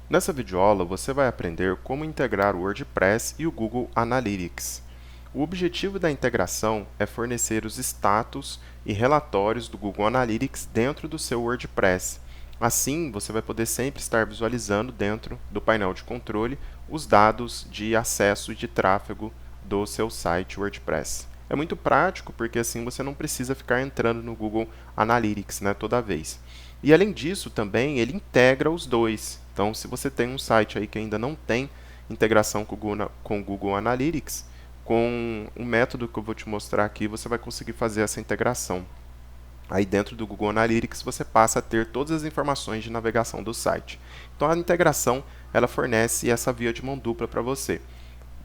Nessa videoaula, você vai aprender como integrar o WordPress e o Google Analytics. O objetivo da integração é fornecer os status e relatórios do Google Analytics dentro do seu WordPress. Assim, você vai poder sempre estar visualizando dentro do painel de controle os dados de acesso e de tráfego do seu site WordPress. É muito prático porque assim você não precisa ficar entrando no Google Analytics, toda vez. E além disso, também ele integra os dois. Então, se você tem um site aí que ainda não tem integração com o Google Analytics, com o método que eu vou te mostrar aqui, você vai conseguir fazer essa integração. Aí dentro do Google Analytics você passa a ter todas as informações de navegação do site. Então a integração ela fornece essa via de mão dupla para você.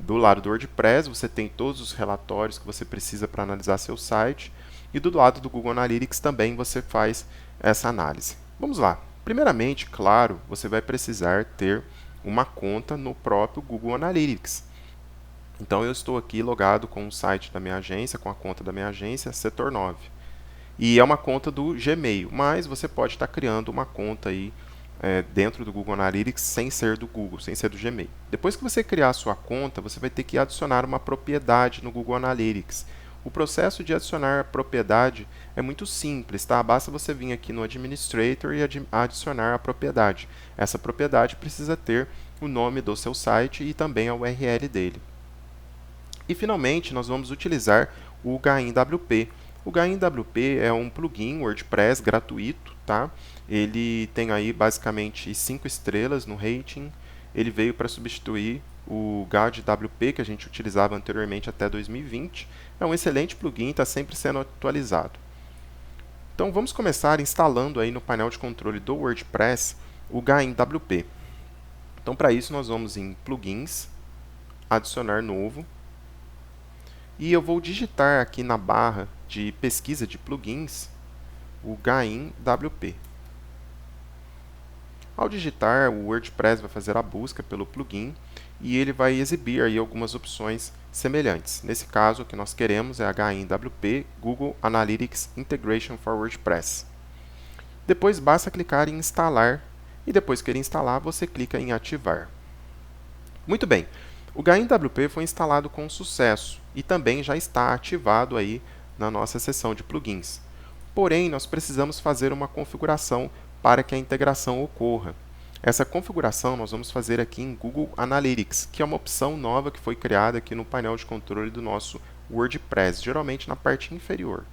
Do lado do WordPress você tem todos os relatórios que você precisa para analisar seu site e do lado do Google Analytics também você faz essa análise. Vamos lá. Primeiramente, claro, você vai precisar ter uma conta no próprio Google Analytics. Então eu estou aqui logado com o site da minha agência, com a conta da minha agência, Setor 9. E é uma conta do Gmail, mas você pode estar criando uma conta aí dentro do Google Analytics sem ser do Google, sem ser do Gmail. Depois que você criar a sua conta, você vai ter que adicionar uma propriedade no Google Analytics. O processo de adicionar a propriedade é muito simples, tá? Basta você vir aqui no Administrator e adicionar a propriedade. Essa propriedade precisa ter o nome do seu site e também a URL dele. E finalmente, nós vamos utilizar o GainWP. O GainWP é um plugin WordPress gratuito, tá? Ele tem aí basicamente 5 estrelas no rating. Ele veio para substituir o GainWP que a gente utilizava anteriormente até 2020. É um excelente plugin, está sempre sendo atualizado. Então vamos começar instalando aí no painel de controle do WordPress o GainWP. Então para isso nós vamos em Plugins, Adicionar Novo. E eu vou digitar aqui na barra de pesquisa de plugins o GainWP. Ao digitar, o WordPress vai fazer a busca pelo plugin e ele vai exibir aí algumas opções semelhantes. Nesse caso, o que nós queremos é a GainWP Google Analytics Integration for WordPress. Depois basta clicar em instalar e depois que ele instalar, você clica em ativar. Muito bem. O GainWP foi instalado com sucesso e também já está ativado aí na nossa seção de plugins. Porém, nós precisamos fazer uma configuração para que a integração ocorra. Essa configuração nós vamos fazer aqui em Google Analytics, que é uma opção nova que foi criada aqui no painel de controle do nosso WordPress, geralmente na parte inferior.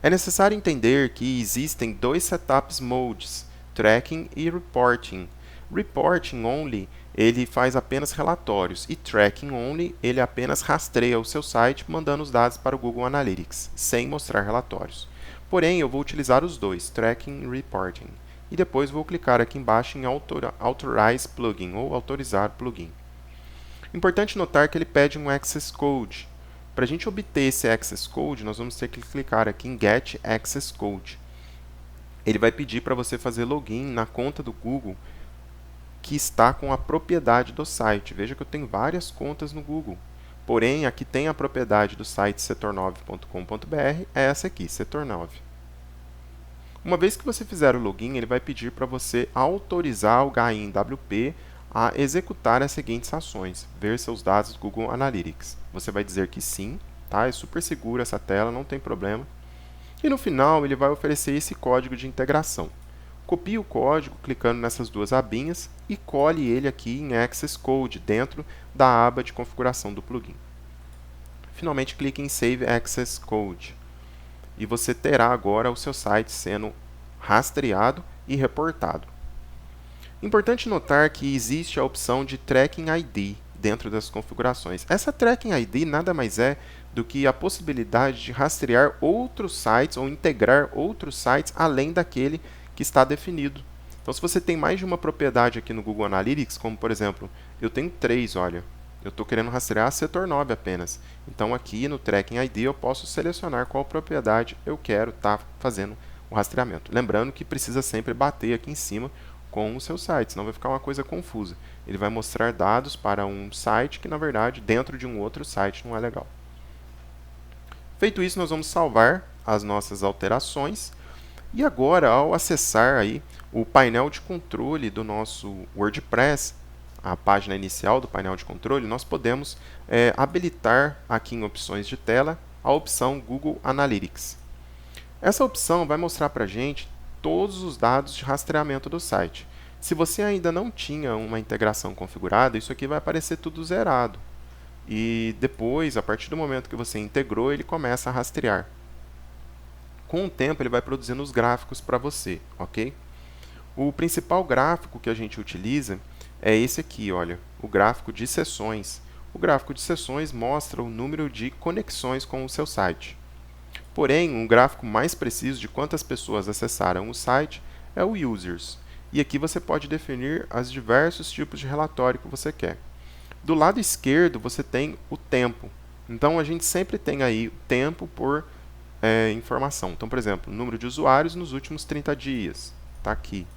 É necessário entender que existem dois setups modes, Tracking e Reporting. Reporting Only ele faz apenas relatórios e Tracking Only ele apenas rastreia o seu site mandando os dados para o Google Analytics, sem mostrar relatórios. Porém, eu vou utilizar os dois, Tracking e Reporting. E depois vou clicar aqui embaixo em Authorize Plugin ou Autorizar Plugin. Importante notar que ele pede um Access Code. Para a gente obter esse Access Code, nós vamos ter que clicar aqui em Get Access Code. Ele vai pedir para você fazer login na conta do Google que está com a propriedade do site. Veja que eu tenho várias contas no Google. Porém, aqui tem a propriedade do site setor9.com.br, é essa aqui, Setor9. Uma vez que você fizer o login, ele vai pedir para você autorizar o GainWP a executar as seguintes ações: ver seus dados do Google Analytics. Você vai dizer que sim, tá? É super seguro essa tela, não tem problema. E no final, ele vai oferecer esse código de integração. Copie o código clicando nessas duas abinhas e cole ele aqui em Access Code, dentro da aba de configuração do plugin. Finalmente, clique em Save Access Code. E você terá agora o seu site sendo rastreado e reportado. Importante notar que existe a opção de Tracking ID dentro das configurações. Essa Tracking ID nada mais é do que a possibilidade de rastrear outros sites ou integrar outros sites além daquele que está definido. Então, se você tem mais de uma propriedade aqui no Google Analytics, como por exemplo, eu tenho 3, olha, eu estou querendo rastrear Setor 9 apenas. Então, aqui no Tracking ID eu posso selecionar qual propriedade eu quero estar fazendo o rastreamento. Lembrando que precisa sempre bater aqui em cima com o seu site, senão vai ficar uma coisa confusa. Ele vai mostrar dados para um site que, na verdade, dentro de um outro site não é legal. Feito isso, nós vamos salvar as nossas alterações. E agora, ao acessar aí o painel de controle do nosso WordPress, a página inicial do painel de controle, nós podemos habilitar aqui em opções de tela a opção Google Analytics. Essa opção vai mostrar para a gente todos os dados de rastreamento do site. Se você ainda não tinha uma integração configurada, isso aqui vai aparecer tudo zerado. E depois, a partir do momento que você integrou, ele começa a rastrear. Com o tempo, ele vai produzindo os gráficos para você, ok? O principal gráfico que a gente utiliza é esse aqui, olha, o gráfico de sessões. O gráfico de sessões mostra o número de conexões com o seu site. Porém, um gráfico mais preciso de quantas pessoas acessaram o site é o Users. E aqui você pode definir os diversos tipos de relatório que você quer. Do lado esquerdo, você tem o tempo. Então, a gente sempre tem aí o tempo por informação. Então, por exemplo, o número de usuários nos últimos 30 dias. Está aqui.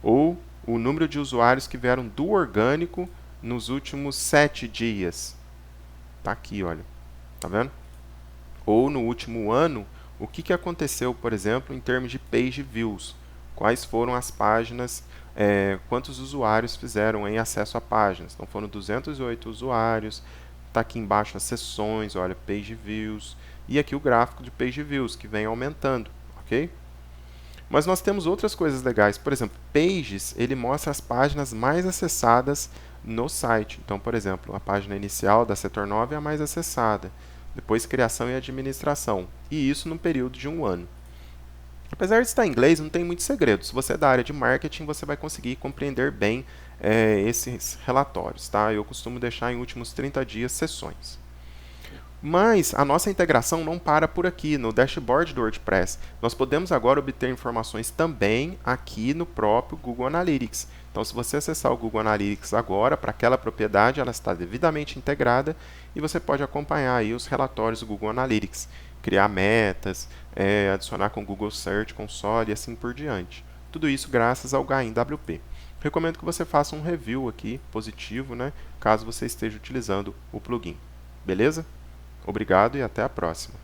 Ou o número de usuários que vieram do orgânico nos últimos 7 dias. Está aqui, olha. Tá vendo? Ou no último ano, o que aconteceu, por exemplo, em termos de page views. Quais foram as páginas, quantos usuários fizeram em acesso a páginas. Então, foram 208 usuários. Está aqui embaixo as sessões, olha, page views. E aqui o gráfico de page views, que vem aumentando, ok? Mas nós temos outras coisas legais. Por exemplo, Pages, ele mostra as páginas mais acessadas no site. Então, por exemplo, a página inicial da Setor 9 é a mais acessada. Depois, criação e administração. E isso num período de 1 ano. Apesar de estar em inglês, não tem muito segredo. Se você é da área de marketing, você vai conseguir compreender bem esses relatórios. Tá? Eu costumo deixar em últimos 30 dias sessões. Mas a nossa integração não para por aqui, no dashboard do WordPress. Nós podemos agora obter informações também aqui no próprio Google Analytics. Então, se você acessar o Google Analytics agora, para aquela propriedade, ela está devidamente integrada e você pode acompanhar aí os relatórios do Google Analytics, criar metas, adicionar com o Google Search Console e assim por diante. Tudo isso graças ao GAIN-WP. Recomendo que você faça um review aqui, positivo, né, caso você esteja utilizando o plugin. Beleza? Obrigado e até a próxima.